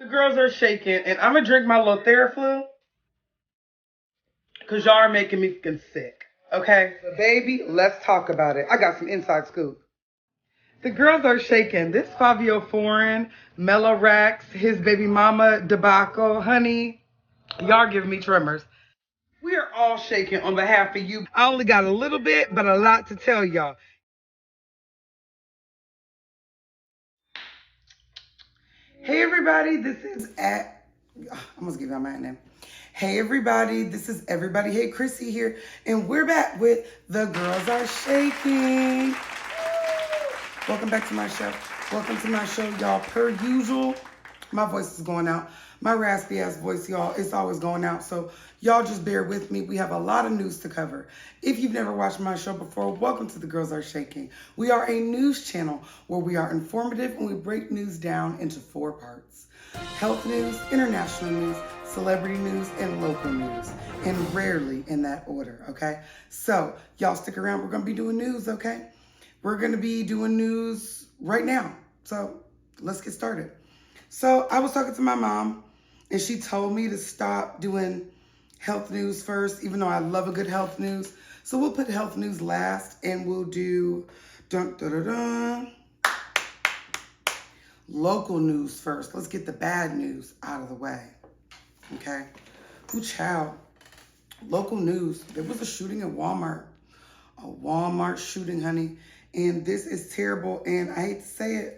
The girls are shaking, and I'm gonna drink my little Theraflu because y'all are making me fucking sick. Okay? But baby, let's talk about it. I got some inside scoop. The girls are shaking. This Fabio Foreign, Mellow Rax, his baby mama debacle, honey, y'all giving me tremors. We are all shaking on behalf of you. I only got a little bit, but a lot to tell y'all. Hey everybody, this is I almost gave y'all my name. Hey everybody, this is everybody. Hey Krissy here, and we're back with The Girls Are Shaking. Welcome back to my show. Welcome to my show, y'all. Per usual, my voice is going out. My raspy ass voice, y'all, it's always going out. So y'all just bear with me. We have a lot of news to cover. If you've never watched my show before, welcome to The Girls Are Shaking. We are a news channel where we are informative and we break news down into 4 parts. Health news, international news, celebrity news, and local news. And rarely in that order, okay? So y'all stick around. We're going to be doing news, okay? We're going to be doing news right now. So let's get started. So I was talking to my mom, and she told me to stop doing health news first, even though I love a good health news. So we'll put health news last, and we'll do local news first. Let's get the bad news out of the way, okay? Ooh, child. Local news. There was a shooting at Walmart. A Walmart shooting, honey. And this is terrible, and I hate to say it.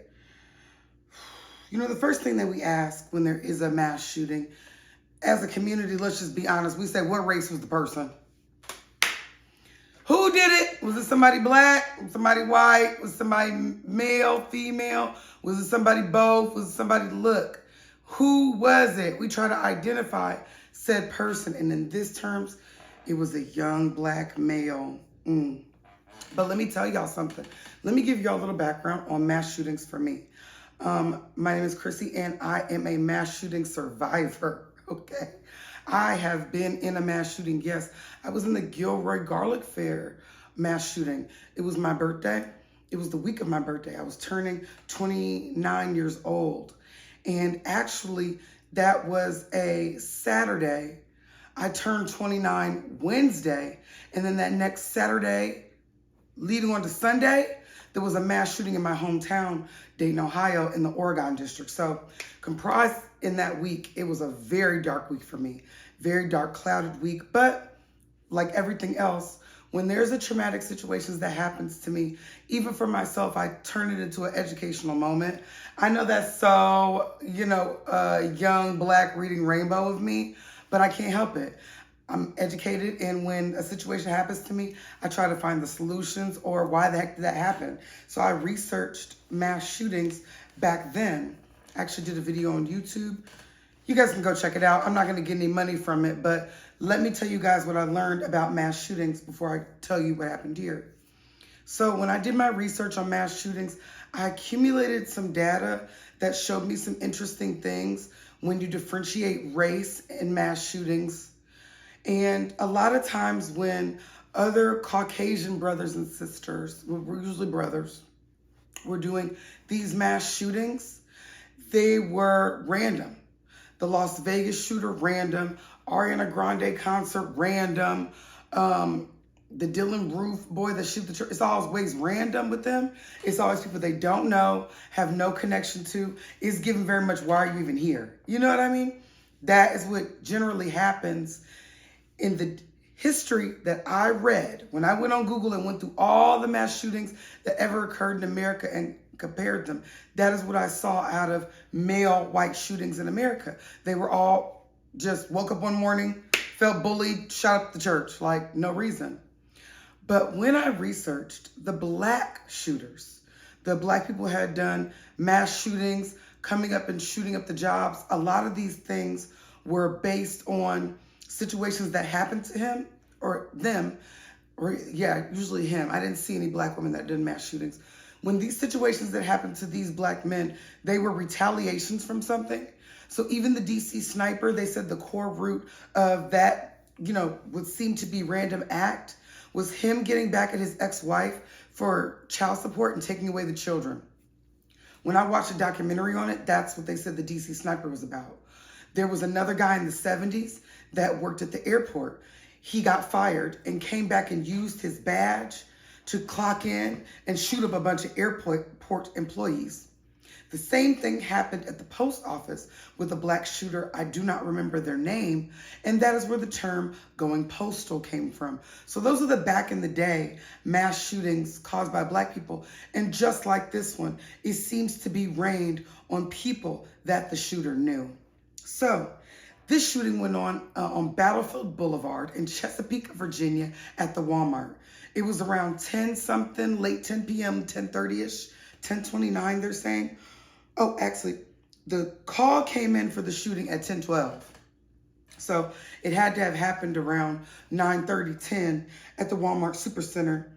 You know, the first thing that we ask when there is a mass shooting, as a community, let's just be honest, we say, what race was the person? Who did it? Was it somebody black? Was somebody white? Was somebody male, female? Was it somebody both? Was it somebody look? Who was it? We try to identify said person, and in this terms, it was a young black male. But let me tell y'all something. Let me give y'all a little background on mass shootings for me. My name is Krissy, and I am a mass shooting survivor, okay? I have been in a mass shooting, yes. I was in the Gilroy Garlic Fair mass shooting. It was my birthday. It was the week of my birthday. I was turning 29 years old. And actually, that was a Saturday. I turned 29 Wednesday, and then that next Saturday, leading on to Sunday, there was a mass shooting in my hometown, Dayton, Ohio, in the Oregon district. So comprised in that week, it was a very dark week for me. Very dark, clouded week. But like everything else, when there's a traumatic situation that happens to me, even for myself, I turn it into an educational moment. I know that's so, young black reading rainbow of me, but I can't help it. I'm educated, and when a situation happens to me, I try to find the solutions or why the heck did that happen. So I researched mass shootings back then. I actually did a video on YouTube. You guys can go check it out. I'm not going to get any money from it, but let me tell you guys what I learned about mass shootings before I tell you what happened here. So when I did my research on mass shootings, I accumulated some data that showed me some interesting things when you differentiate race in mass shootings. And a lot of times when other Caucasian brothers and sisters, we're usually brothers, were doing these mass shootings, they were random. The Las Vegas shooter, random. Ariana Grande concert, random. The Dylan Roof boy that shoot the church, it's always random with them. It's always people they don't know, have no connection to. It's given very much, why are you even here? You know what I mean? That is what generally happens in the history that I read. When I went on Google and went through all the mass shootings that ever occurred in America and compared them, that is what I saw out of male white shootings in America. They were all just woke up one morning, felt bullied, shot up the church, like no reason. But when I researched the black shooters, the black people had done mass shootings, coming up and shooting up the jobs. A lot of these things were based on situations that happened to him or them, or usually him. I didn't see any black women that did mass shootings. When these situations that happened to these black men, they were retaliations from something. So even the DC sniper, they said the core root of that, would seem to be random act was him getting back at his ex-wife for child support and taking away the children. When I watched a documentary on it, that's what they said the DC sniper was about. There was another guy in the 70s that worked at the airport. He got fired and came back and used his badge to clock in and shoot up a bunch of airport employees. The same thing happened at the post office with a black shooter. I do not remember their name. And that is where the term going postal came from. So those are the back in the day mass shootings caused by black people. And just like this one, it seems to be rained on people that the shooter knew. So this shooting went on Battlefield Boulevard in Chesapeake, Virginia at the Walmart. It was around 10 something, late 10 p.m., 10:30ish, 10:29 they're saying. Oh, actually, the call came in for the shooting at 10:12. So it had to have happened around 9:30, 10 at the Walmart Supercenter.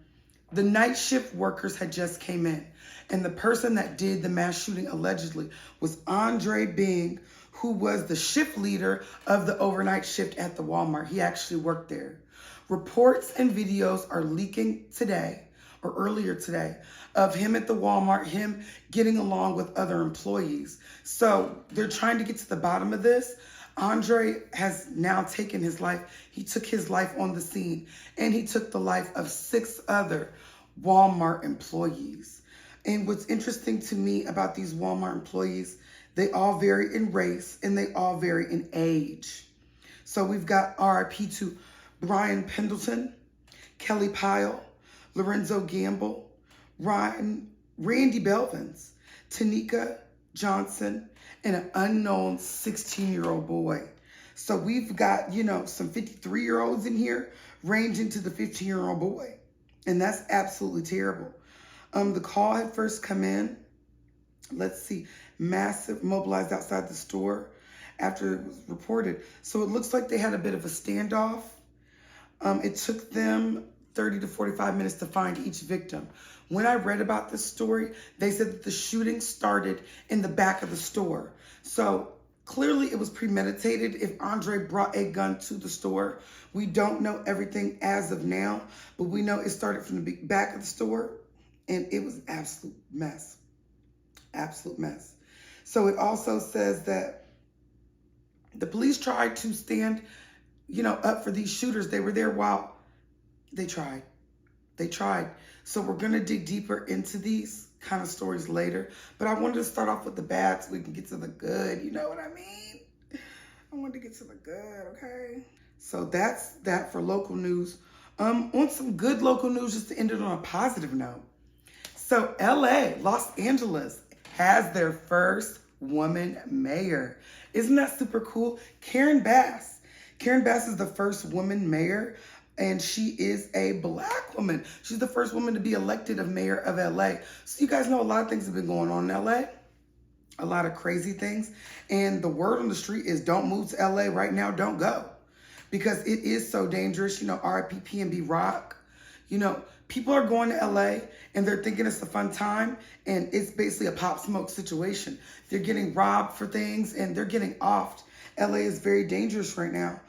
The night shift workers had just came in. And the person that did the mass shooting allegedly was Andre Bing, who was the shift leader of the overnight shift at the Walmart. He actually worked there. Reports and videos are leaking today, or earlier today, of him at the Walmart, him getting along with other employees. So they're trying to get to the bottom of this. Andre has now taken his life. He took his life on the scene, and he took the life of 6 other Walmart employees. And what's interesting to me about these Walmart employees, they all vary in race and they all vary in age. So we've got RIP to Brian Pendleton, Kelly Pyle, Lorenzo Gamble, Randy Belvins, Tanika Johnson, and an unknown 16-year-old boy. So we've got, some 53-year-olds in here ranging to the 15-year-old boy. And that's absolutely terrible. The call had first come in. Let's see. Massive mobilized outside the store after it was reported. So it looks like they had a bit of a standoff. It took them 30 to 45 minutes to find each victim. When I read about this story, they said that the shooting started in the back of the store. So clearly it was premeditated if Andre brought a gun to the store. We don't know everything as of now, but we know it started from the back of the store, and it was absolute mess. Absolute mess. So it also says that the police tried to stand, up for these shooters. They were there while they tried. So we're going to dig deeper into these kind of stories later. But I wanted to start off with the bad so we can get to the good. You know what I mean? I wanted to get to the good, okay? So that's that for local news. On some good local news, just to end it on a positive note. So LA, Los Angeles, has their first woman mayor. Isn't that super cool? Karen Bass. Karen Bass is the first woman mayor, and she is a black woman. She's the first woman to be elected as mayor of LA. So you guys know a lot of things have been going on in LA. A lot of crazy things. And the word on the street is don't move to LA right now, don't go. Because it is so dangerous, RIP PNB Rock. People are going to LA and they're thinking it's a fun time, and it's basically a pop smoke situation. They're getting robbed for things and they're getting offed. LA is very dangerous right now.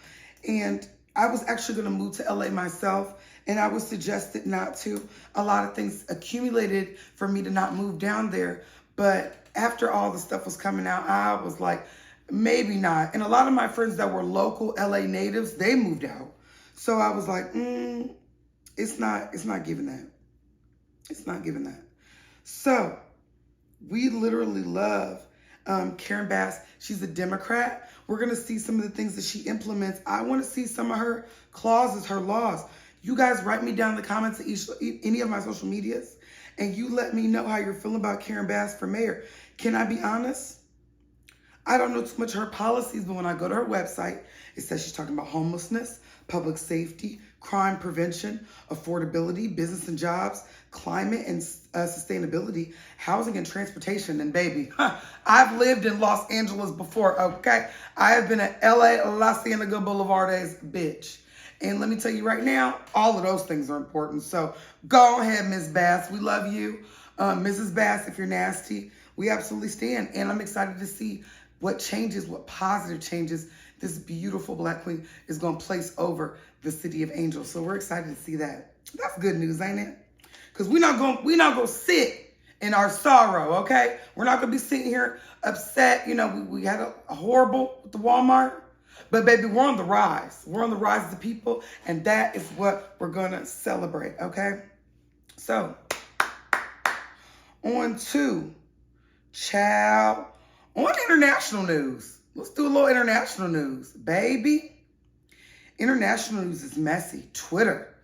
And I was actually going to move to LA myself, and I was suggested not to. A lot of things accumulated for me to not move down there. But after all the stuff was coming out, I was like, maybe not. And a lot of my friends that were local LA natives, they moved out. So I was like, it's not giving that. It's not giving that. So we literally love Karen Bass. She's a Democrat. We're going to see some of the things that she implements. I want to see some of her clauses, her laws. You guys write me down in the comments of any of my social medias, and you let me know how you're feeling about Karen Bass for mayor. Can I be honest? I don't know too much of her policies, but when I go to her website, it says she's talking about homelessness, public safety, crime prevention, affordability, business and jobs, climate and sustainability, housing and transportation. And baby, I've lived in Los Angeles before, okay? I have been at LA, La Cienega Boulevardes, bitch. And let me tell you right now, all of those things are important. So go ahead, Ms. Bass. We love you. Mrs. Bass, if you're nasty, we absolutely stand. And I'm excited to see what changes, what positive changes this beautiful black queen is going to place over the city of Angels. So we're excited to see that. That's good news, ain't it? Because we're not going to sit in our sorrow, okay? We're not going to be sitting here upset. You know, we had a horrible with the Walmart. But baby, we're on the rise. We're on the rise as the people. And that is what we're going to celebrate, okay? So, on to, child, on international news. Let's do a little international news. Baby, international news is messy. Twitter.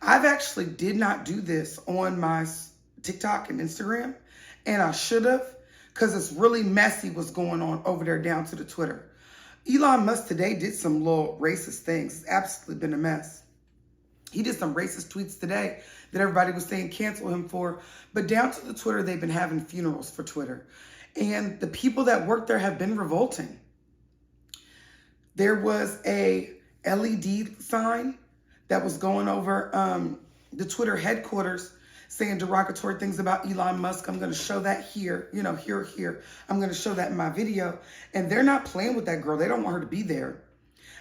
I've actually did not do this on my TikTok and Instagram, and I should have, because it's really messy what's going on over there down to the Twitter. Elon Musk today did some little racist things. It's absolutely been a mess. He did some racist tweets today that everybody was saying cancel him for, but down to the Twitter, they've been having funerals for Twitter. And the people that work there have been revolting. There was a LED sign that was going over the Twitter headquarters saying derogatory things about Elon Musk. I'm going to show that here, you know, here. I'm going to show that in my video. And they're not playing with that girl. They don't want her to be there.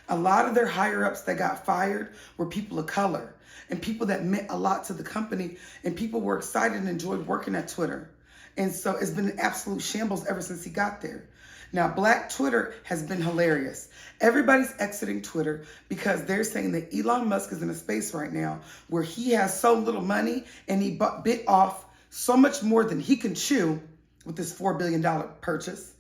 A lot of their higher ups that got fired were people of color and people that meant a lot to the company, and people were excited and enjoyed working at Twitter. And so it's been an absolute shambles ever since he got there. Now, Black Twitter has been hilarious. Everybody's exiting Twitter because they're saying that Elon Musk is in a space right now where he has so little money and he bit off so much more than he can chew with this $4 billion purchase,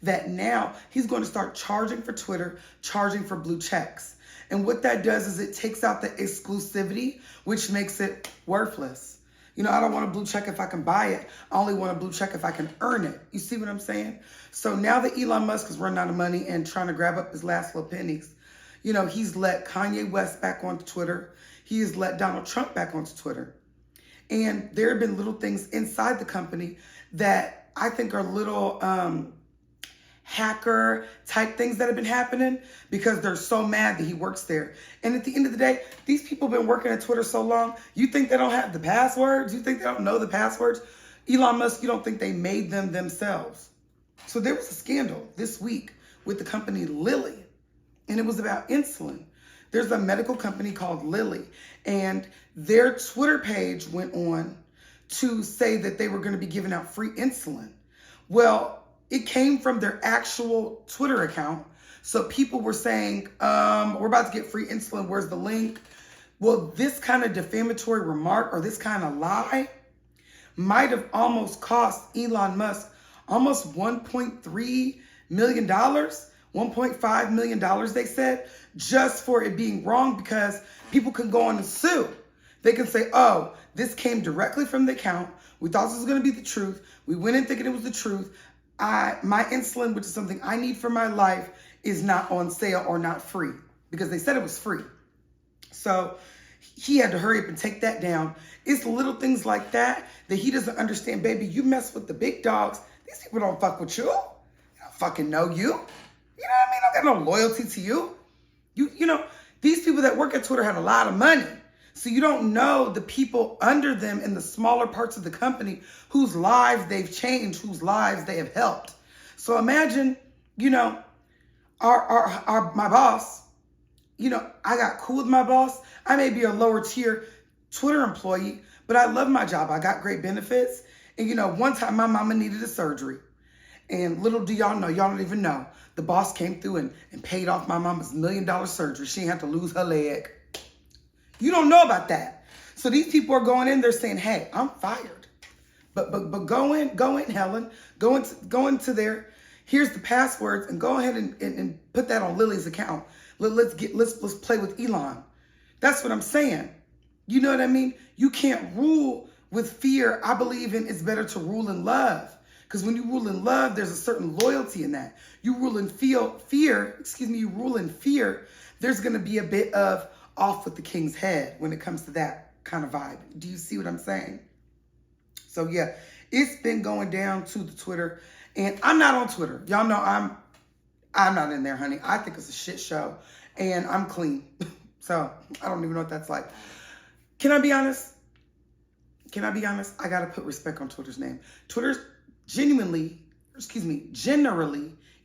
that now he's going to start charging for Twitter, charging for blue checks. And what that does is it takes out the exclusivity, which makes it worthless. You know, I don't want a blue check if I can buy it. I only want a blue check if I can earn it. You see what I'm saying? So now that Elon Musk is running out of money and trying to grab up his last little pennies, you know, he's let Kanye West back onto Twitter. He has let Donald Trump back onto Twitter. And there have been little things inside the company that I think are little hacker type things that have been happening because they're so mad that he works there. And at the end of the day, these people have been working at Twitter so long, you think they don't have the passwords? You think they don't know the passwords? Elon Musk, you don't think they made them themselves? So there was a scandal this week with the company Lilly, and it was about insulin. There's a medical company called Lilly, and their Twitter page went on to say that they were going to be giving out free insulin. Well, it came from their actual Twitter account. So people were saying, we're about to get free insulin. Where's the link? Well, this kind of defamatory remark or this kind of lie might have almost cost Elon Musk almost $1.3 million, $1.5 million, they said, just for it being wrong, because people can go on and sue. They can say, oh, this came directly from the account. We thought this was going to be the truth. We went in thinking it was the truth. My insulin, which is something I need for my life, is not on sale or not free, because they said it was free. So he had to hurry up and take that down. It's little things like that that he doesn't understand. Baby, you mess with the big dogs. These people don't fuck with you. They don't fucking know you. You know what I mean? I don't got no loyalty to you. You know, these people that work at Twitter have a lot of money. So you don't know the people under them in the smaller parts of the company whose lives they've changed, whose lives they have helped. So imagine, you know, my boss, you know, I got cool with my boss. I may be a lower tier Twitter employee, but I love my job. I got great benefits. And, you know, one time my mama needed a surgery. And little do y'all know, y'all don't even know, the boss came through and paid off my mama's $1 million surgery. She didn't have to lose her leg. You don't know about that. So these people are going in, they're saying, hey, I'm fired. But go in, Helen. Go into there. Here's the passwords, and go ahead and put that on Lily's account. Let's play with Elon. That's what I'm saying. You know what I mean? You can't rule with fear. I believe in it's better to rule in love. Because when you rule in love, there's a certain loyalty in that. You rule in you rule in fear, there's going to be a bit of off with the king's head when it comes to that kind of vibe. Do you see what I'm saying? So yeah, it's been going down to the Twitter, and I'm not on Twitter. Y'all know I'm not in there, honey. I think it's a shit show, and I'm clean. So I don't even know what that's like. Can I be honest? I gotta put respect on Twitter's name. Twitter generally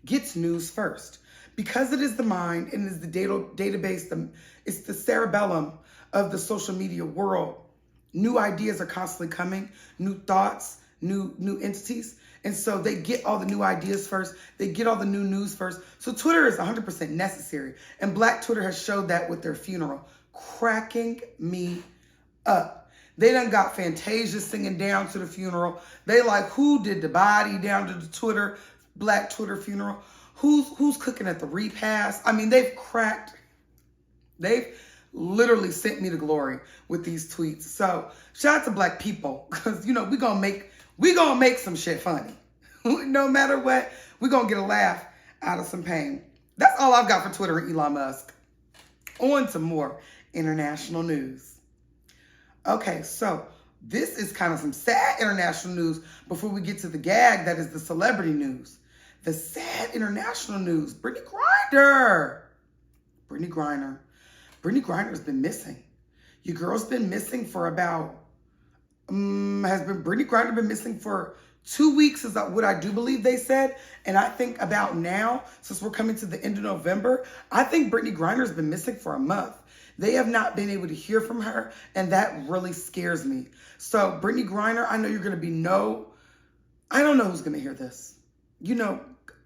gets news first. Because it is the mind and is the database, it's the cerebellum of the social media world. New ideas are constantly coming, new thoughts, new entities. And so they get all the new ideas first. They get all the new news first. So Twitter is 100% necessary. And Black Twitter has showed that with their funeral. Cracking me up. They done got Fantasia singing down to the funeral. They like, who did the body down to the Twitter, Black Twitter funeral? Who's cooking at the repast? I mean, they've literally sent me to glory with these tweets. So shout out to Black people, because we gonna make some shit funny. No matter what, we gonna get a laugh out of some pain. That's all I've got for Twitter and Elon Musk. On to more international news. Okay, so this is kind of some sad international news before we get to the gag that is the celebrity news. The sad international news. Brittany Griner has been missing. Your girl's been missing for about, Brittany Griner been missing for 2 weeks is what I do believe they said. And I think about now, since we're coming to the end of November, I think Brittany Griner's been missing for a month. They have not been able to hear from her, and that really scares me. So Brittany Griner, I know you're going to be I don't know who's going to hear this.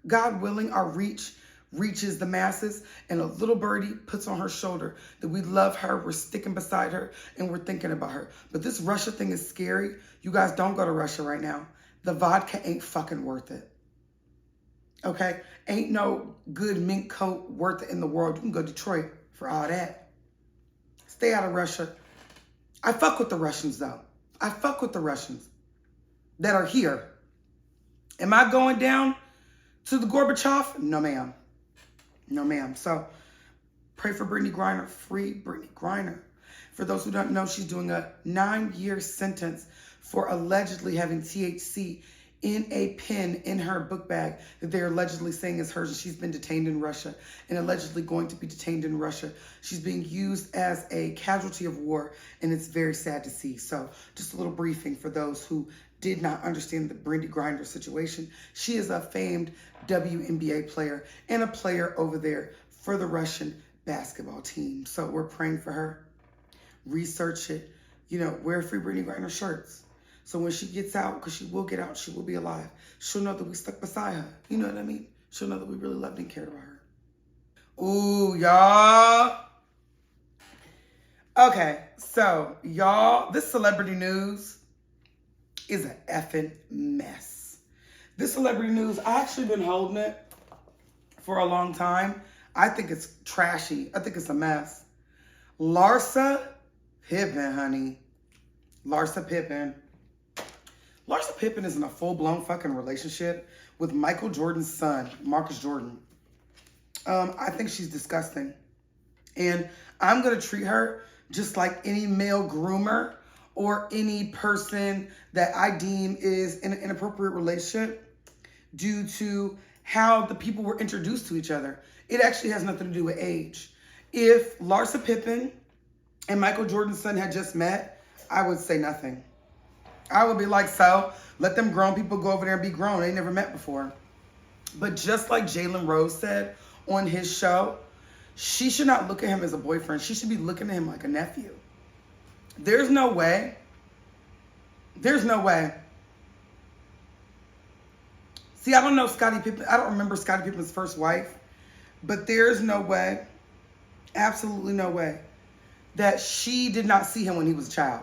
God willing, our reach reaches the masses, and a little birdie puts on her shoulder that we love her, we're sticking beside her, and we're thinking about her. But this Russia thing is scary. You guys don't go to Russia right now. The vodka ain't fucking worth it. Okay? Ain't no good mink coat worth it in the world. You can go to Detroit for all that. Stay out of Russia. I fuck with the Russians, though. I fuck with the Russians that are here. Am I going down to the Gorbachev? No, ma'am. No, ma'am. So pray for Brittany Griner. Free Brittany Griner. For those who don't know, she's doing a 9-year sentence for allegedly having THC in a pen in her book bag that they're allegedly saying is hers. And she's been detained in Russia and allegedly going to be detained in Russia. She's being used as a casualty of war, and it's very sad to see. So just a little briefing for those who did not understand the Brittany Griner situation. She is a famed WNBA player and a player over there for the Russian basketball team. So we're praying for her. Research it. Wear Free Brittany Griner shirts. So when she gets out, because she will get out, she will be alive. She'll know that we stuck beside her. You know what I mean? She'll know that we really loved and cared about her. Ooh, y'all. Okay, so y'all, this celebrity news is an effing mess. This celebrity news, I actually been holding it for a long time. I think it's trashy. I think it's a mess. Larsa Pippin, honey. Larsa Pippin. Larsa Pippin is in a full-blown fucking relationship with Michael Jordan's son, Marcus Jordan. I think she's disgusting. And I'm going to treat her just like any male groomer or any person that I deem is in an inappropriate relationship due to how the people were introduced to each other. It actually has nothing to do with age. If Larsa Pippin and Michael Jordan's son had just met, I would say nothing. I would be like, so let them grown people go over there and be grown. They never met before. But just like Jalen Rose said on his show, she should not look at him as a boyfriend. She should be looking at him like a nephew. There's no way. There's no way. See, I don't know Scottie Pippen. I don't remember Scottie Pippen's first wife. But there's no way, absolutely no way, that she did not see him when he was a child.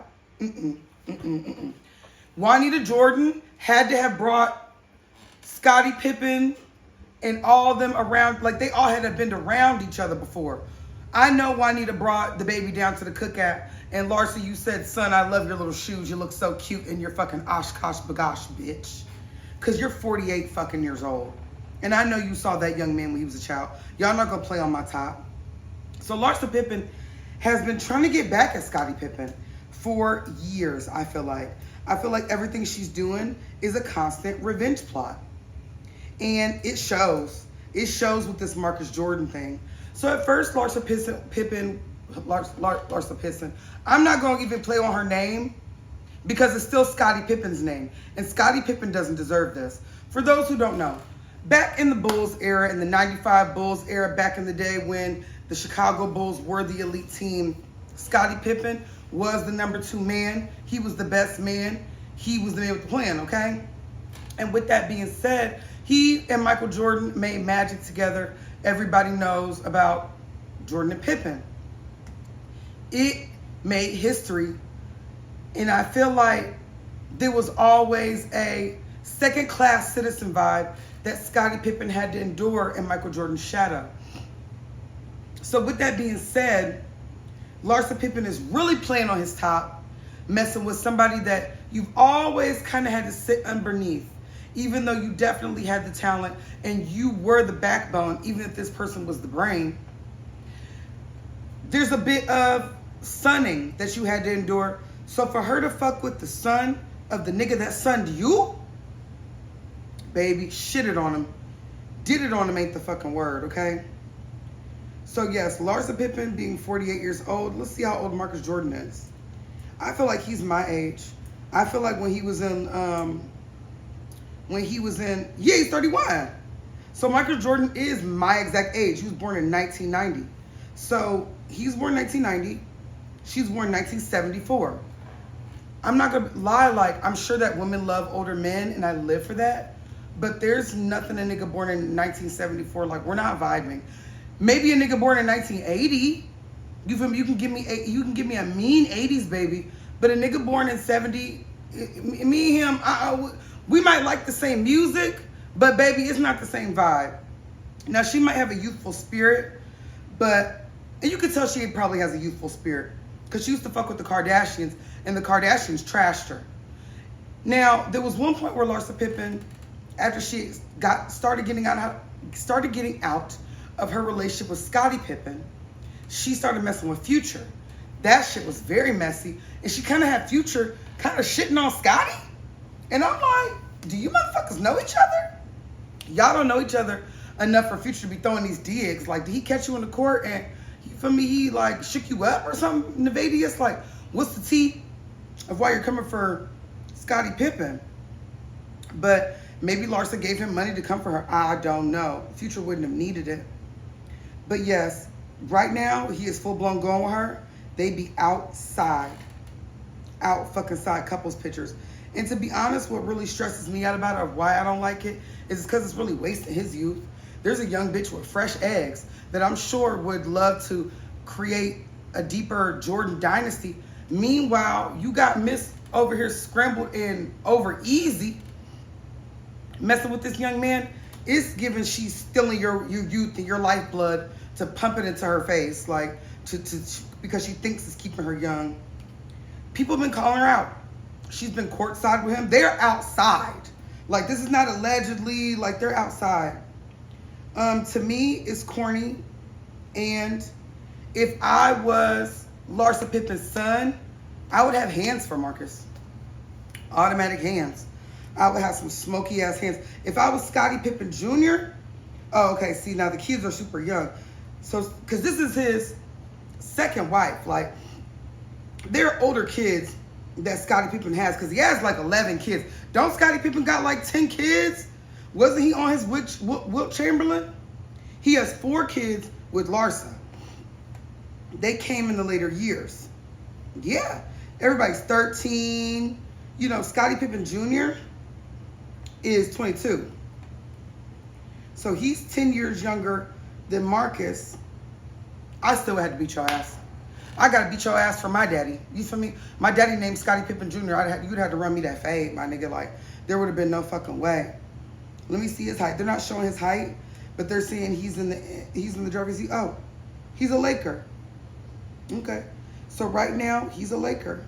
Juanita Jordan had to have brought Scottie Pippen and all of them around, like they all had to have been around each other before. I know Juanita brought the baby down to the cookout, and Larsa, you said, son, I love your little shoes. You look so cute in your fucking Oshkosh bagosh, bitch. Because you're 48 fucking years old. And I know you saw that young man when he was a child. Y'all not going to play on my top. So Larsa Pippen has been trying to get back at Scottie Pippen for years, I feel like. I feel like everything she's doing is a constant revenge plot. And it shows. It shows with this Marcus Jordan thing. So at first, Larsa Pippen, I'm not going to even play on her name because it's still Scottie Pippen's name. And Scottie Pippen doesn't deserve this. For those who don't know, back in the Bulls era, in the 95 Bulls era, back in the day when the Chicago Bulls were the elite team, Scottie Pippen was the number 2 man. He was the best man. he was the man with the plan, okay? And with that being said, he and Michael Jordan made magic together. Everybody knows about Jordan and Pippin. It made history. And I feel like there was always a second-class citizen vibe that Scottie Pippen had to endure in Michael Jordan's shadow. So with that being said, Larsa Pippen is really playing on his top, messing with somebody that you've always kind of had to sit underneath, even though you definitely had the talent and you were the backbone, even if this person was the brain. There's a bit of sunning that you had to endure. So for her to fuck with the son of the nigga that sunned you, baby, shitted on him. Did it on him ain't the fucking word, okay? So yes, Larsa Pippen being 48 years old. Let's see how old Marcus Jordan is. I feel like he's my age. I feel like when he was in, yeah, he's 31. So Michael Jordan is my exact age. He was born in 1990. So he's born in 1990. She's born in 1974. I'm not gonna lie, like, I'm sure that women love older men and I live for that. But there's nothing a nigga born in 1974, like, we're not vibing. Maybe a nigga born in 1980, you feel me? You can give me a mean 80s baby, but a nigga born in 70, me and him, we might like the same music, but baby, it's not the same vibe. Now she might have a youthful spirit, and you could tell she probably has a youthful spirit because she used to fuck with the Kardashians, and the Kardashians trashed her. Now there was one point where Larsa Pippen, after she started getting out of her relationship with Scottie Pippen, she started messing with Future. That shit was very messy. And she kind of had Future kind of shitting on Scottie. And I'm like, do you motherfuckers know each other? Y'all don't know each other enough for Future to be throwing these digs. Like, did he catch you in the court and, you feel me, he like shook you up or something, Nevadius? Like, what's the tea of why you're coming for Scottie Pippen? But maybe Larsa gave him money to come for her. I don't know. Future wouldn't have needed it. But yes, right now, he is full-blown going with her. They be outside. Out fucking side couples pictures. And to be honest, what really stresses me out about it, or why I don't like it, is because it's really wasting his youth. There's a young bitch with fresh eggs that I'm sure would love to create a deeper Jordan dynasty. Meanwhile, you got Miss over here scrambled in over easy, messing with this young man. It's given she's stealing your youth and your lifeblood to pump it into her face, like because she thinks it's keeping her young. People have been calling her out. She's been courtside with him. They're outside. Like, this is not allegedly, like, they're outside. To me, it's corny. And if I was Larsa Pippen's son, I would have hands for Marcus. Automatic hands. I would have some smoky ass hands. If I was Scottie Pippen Jr., oh, okay, see, now the kids are super young. So, because this is his second wife. Like, there are older kids that Scottie Pippen has, because he has like 11 kids. Don't Scottie Pippen got like 10 kids? Wasn't he on his Wilt Chamberlain? He has 4 kids with Larsa. They came in the later years. Yeah, everybody's 13. You know, Scottie Pippen Jr. is 22. So he's 10 years younger than Marcus. I still had to beat your ass. I gotta beat your ass for my daddy. You feel me? My daddy named Scottie Pippen Jr. You'd have to run me that fade, my nigga. Like, there would have been no fucking way. Let me see his height. They're not showing his height, but they're saying he's in the jersey. Oh, he's a Laker. Okay. So right now, he's a Laker.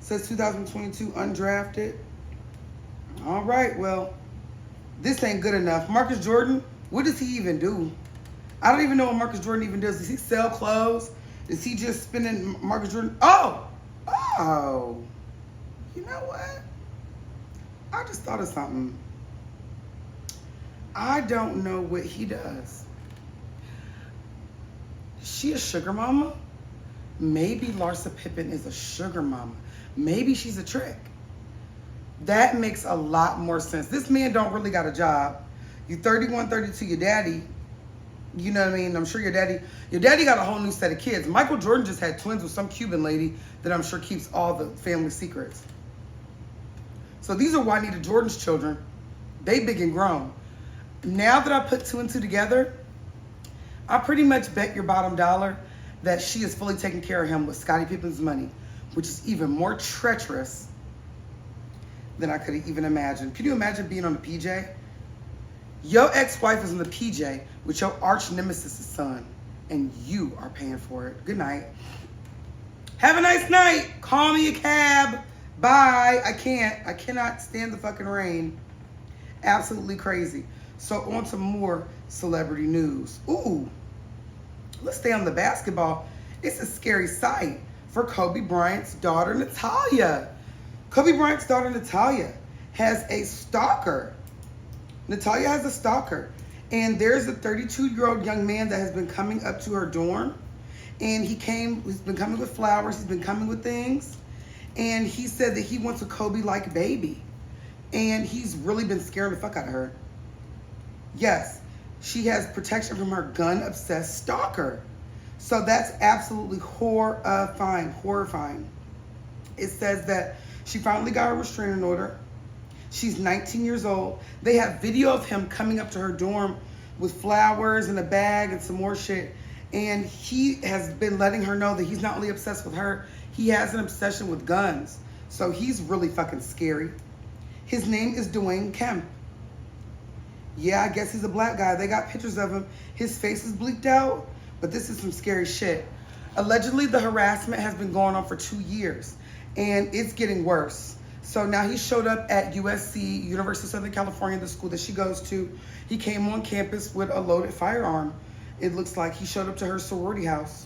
Says 2022 undrafted. All right, well, this ain't good enough. Marcus Jordan, what does he even do? I don't even know what Marcus Jordan even does. Does he sell clothes? Is he just spending Marcus Jordan? Oh, you know what? I just thought of something. I don't know what he does. She a sugar mama? Maybe Larsa Pippen is a sugar mama. Maybe she's a trick. That makes a lot more sense. This man don't really got a job. You 31, 32, your daddy You know what I mean? I'm sure your daddy got a whole new set of kids. Michael Jordan just had twins with some Cuban lady that I'm sure keeps all the family secrets. So these are Juanita Jordan's children. They big and grown. Now that I put two and two together, I pretty much bet your bottom dollar that she is fully taking care of him with Scottie Pippen's money, which is even more treacherous than I could even imagine. Can you imagine being on the PJ? Your ex-wife is in the PJ with your arch nemesis' son, and you are paying for it. Good night. Have a nice night. Call me a cab. Bye. I cannot stand the fucking rain. Absolutely crazy. So on to more celebrity news. Ooh, let's stay on the basketball. It's a scary sight for Kobe Bryant's daughter, Natalia. Kobe Bryant's daughter, Natalia, has a stalker. Natalia has a stalker. And there's a 32-year-old young man that has been coming up to her dorm. And he's been coming with flowers. He's been coming with things. And he said that he wants a Kobe-like baby. And he's really been scaring the fuck out of her. Yes, she has protection from her gun-obsessed stalker. So that's absolutely horrifying. It says that she finally got a restraining order. She's 19 years old. They have video of him coming up to her dorm with flowers and a bag and some more shit. And he has been letting her know that he's not only obsessed with her, he has an obsession with guns. So he's really fucking scary. His name is Dwayne Kemp. Yeah, I guess he's a black guy. They got pictures of him. His face is bleaked out, but this is some scary shit. Allegedly, the harassment has been going on for 2 years, and it's getting worse. So now he showed up at USC, University of Southern California, the school that she goes to. He came on campus with a loaded firearm. It looks like he showed up to her sorority house.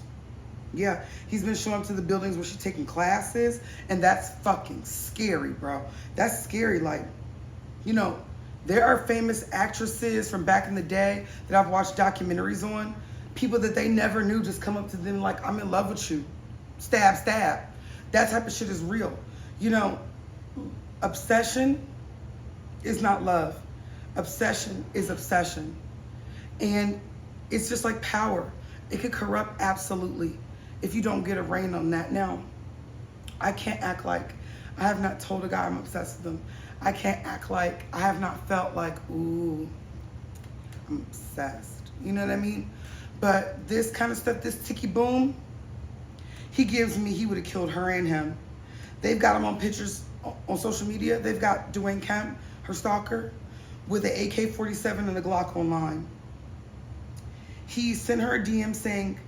Yeah, he's been showing up to the buildings where she's taking classes, and that's fucking scary, bro. That's scary. Like, you know, there are famous actresses from back in the day that I've watched documentaries on. People that they never knew just come up to them like, I'm in love with you. Stab, stab. That type of shit is real. You know, obsession is not love. Obsession is obsession. And it's just like power. It could corrupt absolutely if you don't get a rein on that. Now, I can't act like I have not told a guy I'm obsessed with him. I can't act like I have not felt like, ooh, I'm obsessed. You know what I mean? But this kind of stuff, this ticky boom, he gives me, he would have killed her and him. They've got him on pictures on social media. They've got Dwayne Kemp, her stalker, with an AK-47 and a Glock online. He sent her a DM saying,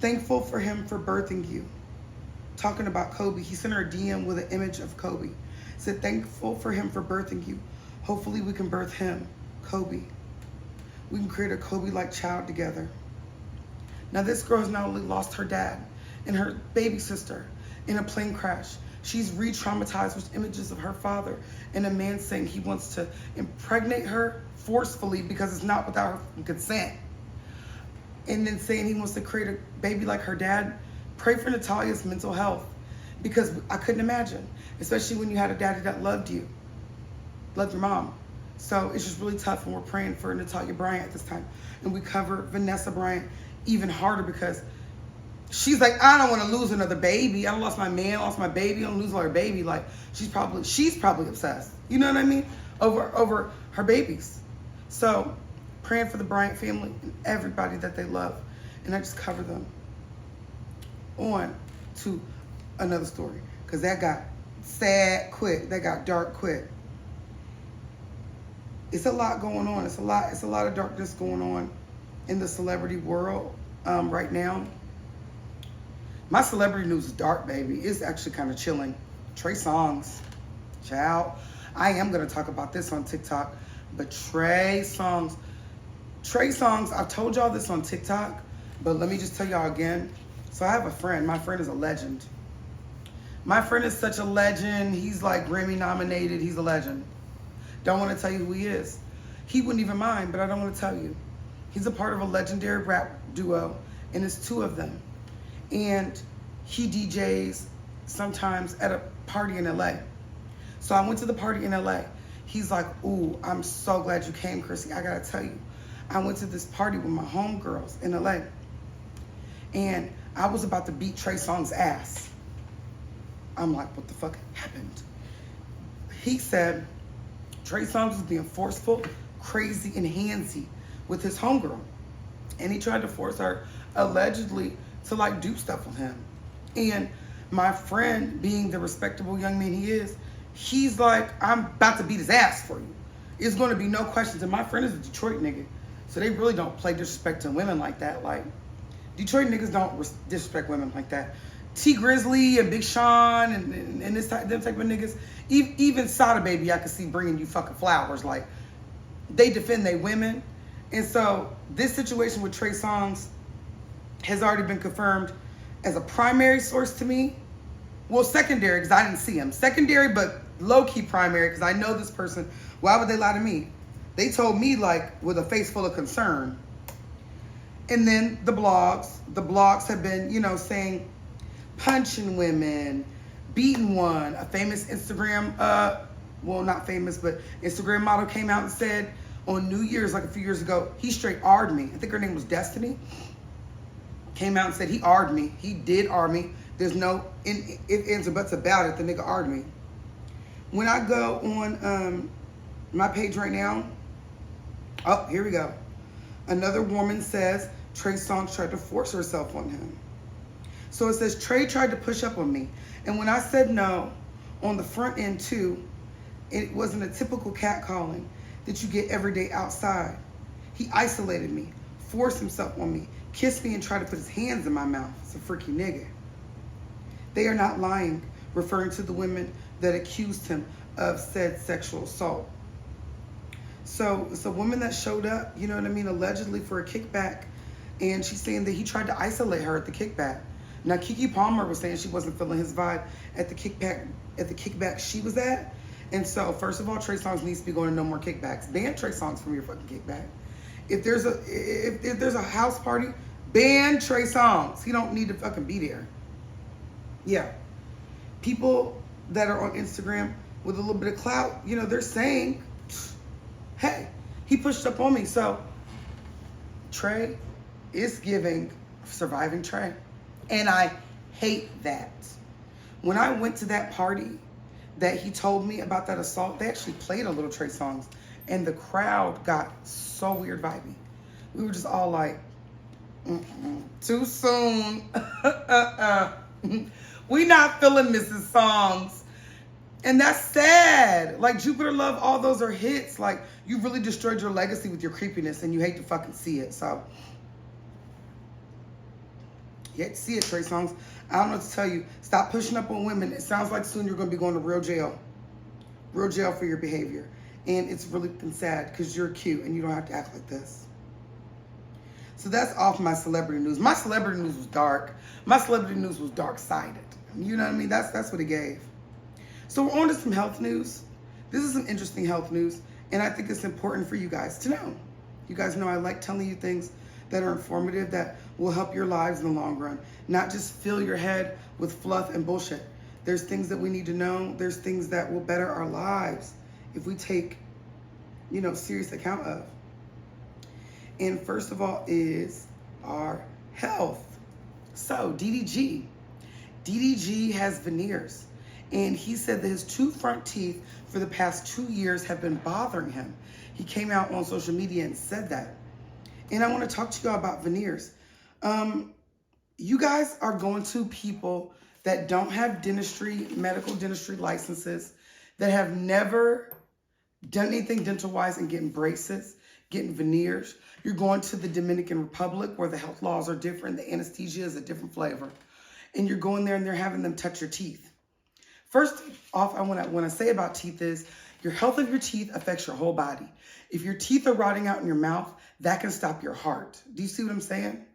thankful for him for birthing you. Talking about Kobe, he sent her a DM with an image of Kobe. Said, thankful for him for birthing you. Hopefully we can birth him, Kobe. We can create a Kobe-like child together. Now this girl has not only lost her dad and her baby sister in a plane crash, she's re-traumatized with images of her father and a man saying he wants to impregnate her forcefully because it's not without her consent. And then saying he wants to create a baby like her dad. Pray for Natalia's mental health, because I couldn't imagine, especially when you had a daddy that loved you, loved your mom. So it's just really tough, and we're praying for Natalia Bryant at this time. And we cover Vanessa Bryant even harder because she's like, I don't want to lose another baby. I lost my man, lost my baby, I don't lose her baby. Like, she's probably obsessed. You know what I mean? Over her babies. So praying for the Bryant family and everybody that they love. And I just cover them. On to another story, because that got sad quick. That got dark quick. It's a lot going on. It's a lot of darkness going on in the celebrity world right now. My celebrity news is dark, baby. It's actually kind of chilling. Trey Songz, child. I am gonna talk about this on TikTok, but Trey Songz, I've told y'all this on TikTok, but let me just tell y'all again. So I have a friend. My friend is a legend. My friend is such a legend. He's like Grammy nominated. He's a legend. Don't want to tell you who he is. He wouldn't even mind, but I don't want to tell you. He's a part of a legendary rap duo, and it's two of them. And he DJs sometimes at a party in LA. So I went to the party in LA. He's like, ooh, I'm so glad you came, Krissy. I gotta tell you, I went to this party with my homegirls in LA, and I was about to beat Trey Songz ass. I'm like, what the fuck happened? He said Trey Songz was being forceful, crazy, and handsy with his homegirl. And he tried to force her, allegedly, to like do stuff with him. And my friend, being the respectable young man he is, he's like, I'm about to beat his ass for you. It's going to be no questions. And my friend is a Detroit nigga, so they really don't play disrespect to women like that. Like, Detroit niggas don't disrespect women like that. T Grizzly and Big Sean and this type, them type of niggas, even Sada Baby, I could see bringing you fucking flowers. Like, they defend they women. And so this situation with Trey Songz has already been confirmed as a primary source to me. Well, secondary, because I didn't see him. Secondary, but low-key primary, because I know this person. Why would they lie to me? They told me, like, with a face full of concern. And then the blogs have been, you know, saying punching women, beating one. A famous Instagram, well, not famous, but Instagram model came out and said on New Year's, like a few years ago, he straight R'd me. I think her name was Destiny. Came out and said he R'd me. He did R me. There's no ifs, ands, or buts about it. The nigga R'd me. When I go on my page right now, oh, here we go. Another woman says Trey Songz tried to force herself on him. So it says Trey tried to push up on me. And when I said no, on the front end too, it wasn't a typical catcalling that you get every day outside. He isolated me, forced himself on me, kissed me, and tried to put his hands in my mouth. It's a freaky nigga. They are not lying, referring to the women that accused him of said sexual assault. So it's a woman that showed up, you know what I mean, allegedly for a kickback, and she's saying that he tried to isolate her at the kickback. Now, Keke Palmer was saying she wasn't feeling his vibe at the kickback she was at. And so, first of all, Trey Songz needs to be going to no more kickbacks. Ban Trey Songz from your fucking kickback. If there's a house party, ban Trey Songz. He don't need to fucking be there. Yeah. People that are on Instagram with a little bit of clout, you know, they're saying, hey, he pushed up on me. So Trey is giving surviving Trey. And I hate that. When I went to that party that he told me about that assault, they actually played a little Trey Songz. And the crowd got so weird vibey. We were just all like, too soon. We not feeling Mrs. Songs. And that's sad. Like, Jupiter Love, all those are hits. Like, you really destroyed your legacy with your creepiness, and you hate to fucking see it. So, you hate to see it, Trey Songz. I don't know what to tell you. Stop pushing up on women. It sounds like soon you're going to be going to real jail. Real jail for your behavior. And it's really sad because you're cute and you don't have to act like this. So that's off my celebrity news. My celebrity news was dark. My celebrity news was dark-sided. You know what I mean? That's what it gave. So we're on to some health news. This is some interesting health news, and I think it's important for you guys to know. You guys know I like telling you things that are informative, that will help your lives in the long run, not just fill your head with fluff and bullshit. There's things that we need to know. There's things that will better our lives if we take, you know, serious account of. And first of all is our health. So DDG has veneers. And he said that his two front teeth for the past 2 years have been bothering him. He came out on social media and said that. And I want to talk to you all about veneers. You guys are going to people that don't have medical dentistry licenses, that have never done anything dental-wise and getting braces, getting veneers. You're going to the Dominican Republic where the health laws are different. The anesthesia is a different flavor. And you're going there and they're having them touch your teeth. First off, I want to say about teeth is your health of your teeth affects your whole body. If your teeth are rotting out in your mouth, that can stop your heart. Do you see what I'm saying?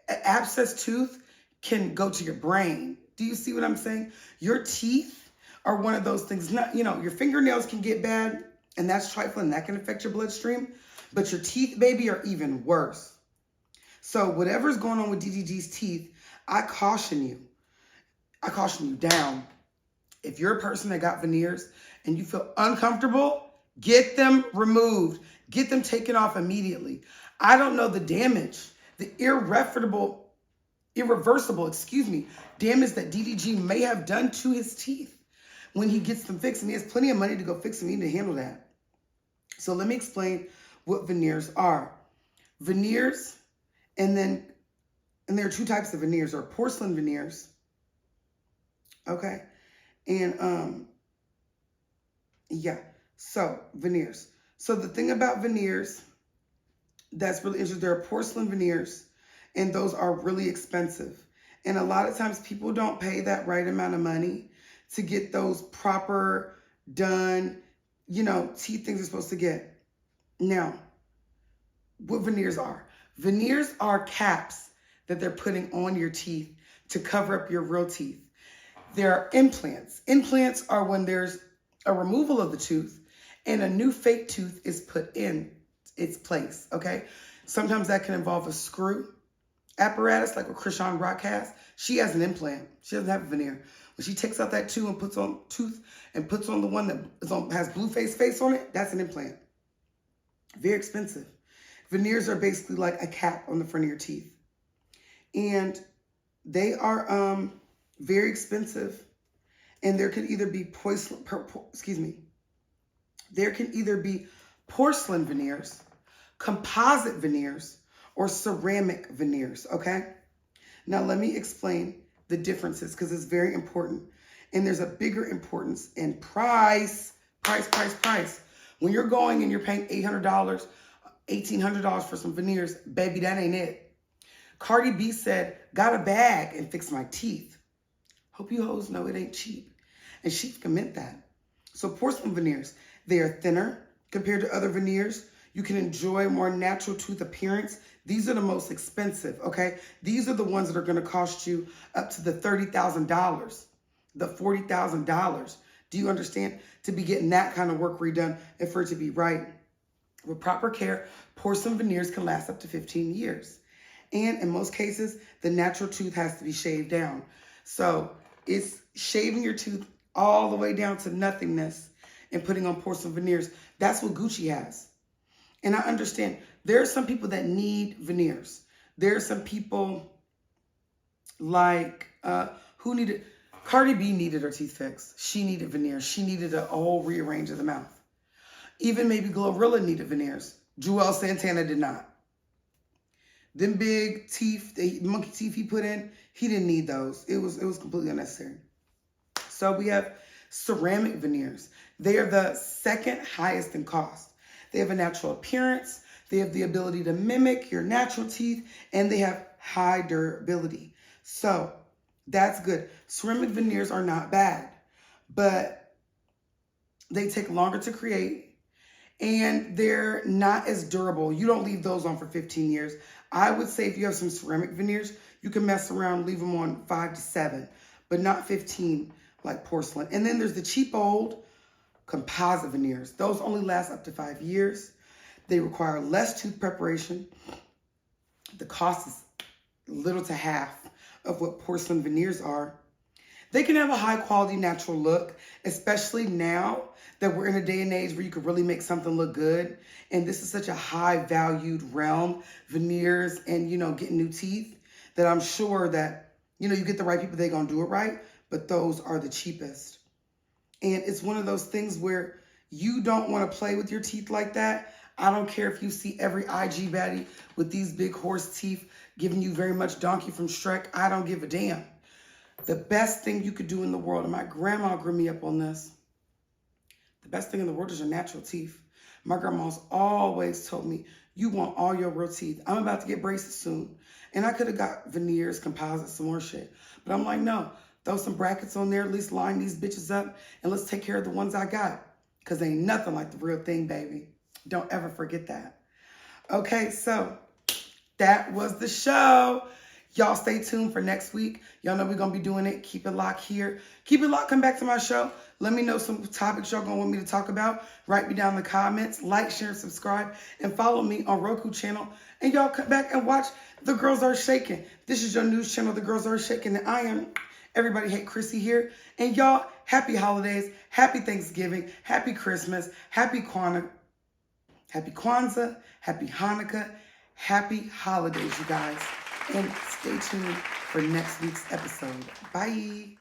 An abscessed tooth can go to your brain. Do you see what I'm saying? Your teeth are one of those things. Not, you know, your fingernails can get bad, and that's trifling. That can affect your bloodstream. But your teeth, baby, are even worse. So whatever's going on with DDG's teeth, I caution you. I caution you down. If you're a person that got veneers and you feel uncomfortable, Get them removed. Get them taken off immediately. I don't know the damage, the irreversible, damage that DDG may have done to his teeth when he gets them fixed. And he has plenty of money to go fix them. He need to handle that. So let me explain what veneers are. Veneers, and there are two types of veneers, or porcelain veneers. Okay. And yeah, so veneers. So the thing about veneers that's really interesting, there are porcelain veneers, and those are really expensive. And a lot of times people don't pay that right amount of money to get those proper done, teeth things they're supposed to get. Now, what veneers are? Veneers are caps that they're putting on your teeth to cover up your real teeth. There are implants. Implants are when there's a removal of the tooth and a new fake tooth is put in its place, okay? Sometimes that can involve a screw apparatus, like what Krissy Rock has. She has an implant. She doesn't have a veneer. When she takes out that tooth and puts on the one that has blue face on it, that's an implant. Very expensive. Veneers are basically like a cap on the front of your teeth. And they are very expensive. And there can either be porcelain veneers, composite veneers, or ceramic veneers, okay? Now let me explain the differences because it's very important. And there's a bigger importance in price. When you're going and you're paying $800, $1,800 for some veneers, baby, that ain't it. Cardi B said, got a bag and fixed my teeth. Hope you hoes know it ain't cheap. And she meant that. So porcelain veneers, they are thinner compared to other veneers. You can enjoy more natural tooth appearance. These are the most expensive, okay? These are the ones that are gonna cost you up to the $30,000, the $40,000. Do you understand? To be getting that kind of work redone and for it to be right. With proper care, porcelain veneers can last up to 15 years. And in most cases, the natural tooth has to be shaved down. So it's shaving your tooth all the way down to nothingness and putting on porcelain veneers. That's what Gucci has. And I understand there are some people that need veneers. There are some people like who needed, Cardi B needed her teeth fixed. She needed veneers. She needed a whole rearrange of the mouth. Even maybe Glorilla needed veneers. Joel Santana did not. Them big teeth, the monkey teeth he put in, he didn't need those. It was completely unnecessary. So we have ceramic veneers. They are the second highest in cost. They have a natural appearance. They have the ability to mimic your natural teeth, and they have high durability. So that's good. Ceramic veneers are not bad, but they take longer to create, and they're not as durable. You don't leave those on for 15 years. I would say if you have some ceramic veneers, you can mess around, leave them on 5 to 7, but not 15 like porcelain. And then there's the cheap old composite veneers. Those only last up to 5 years. They require less tooth preparation. The cost is little to half of what porcelain veneers are. They can have a high quality natural look, especially now that we're in a day and age where you could really make something look good. And this is such a high valued realm, veneers and, getting new teeth, that I'm sure that, you get the right people, they're going to do it right. But those are the cheapest. And it's one of those things where you don't want to play with your teeth like that. I don't care if you see every IG baddie with these big horse teeth giving you very much Donkey from Shrek. I don't give a damn. The best thing you could do in the world, and my grandma grew me up on this, the best thing in the world is your natural teeth. My grandma's always told me, you want all your real teeth. I'm about to get braces soon. And I could have got veneers, composites, some more shit. But I'm like, no, throw some brackets on there, at least line these bitches up, and let's take care of the ones I got. Because ain't nothing like the real thing, baby. Don't ever forget that. Okay, so that was the show. Y'all stay tuned for next week. Y'all know we're going to be doing it. Keep it locked here. Keep it locked. Come back to my show. Let me know some topics y'all going to want me to talk about. Write me down in the comments. Like, share, subscribe, and follow me on Roku channel. And y'all come back and watch The Girls Are Shaking. This is your news channel, The Girls Are Shaking. And I am Everybody hate Krissy here. And y'all, happy holidays, happy Thanksgiving, happy Christmas, happy Kwanzaa, happy Hanukkah, happy holidays, you guys. And stay tuned for next week's episode. Bye.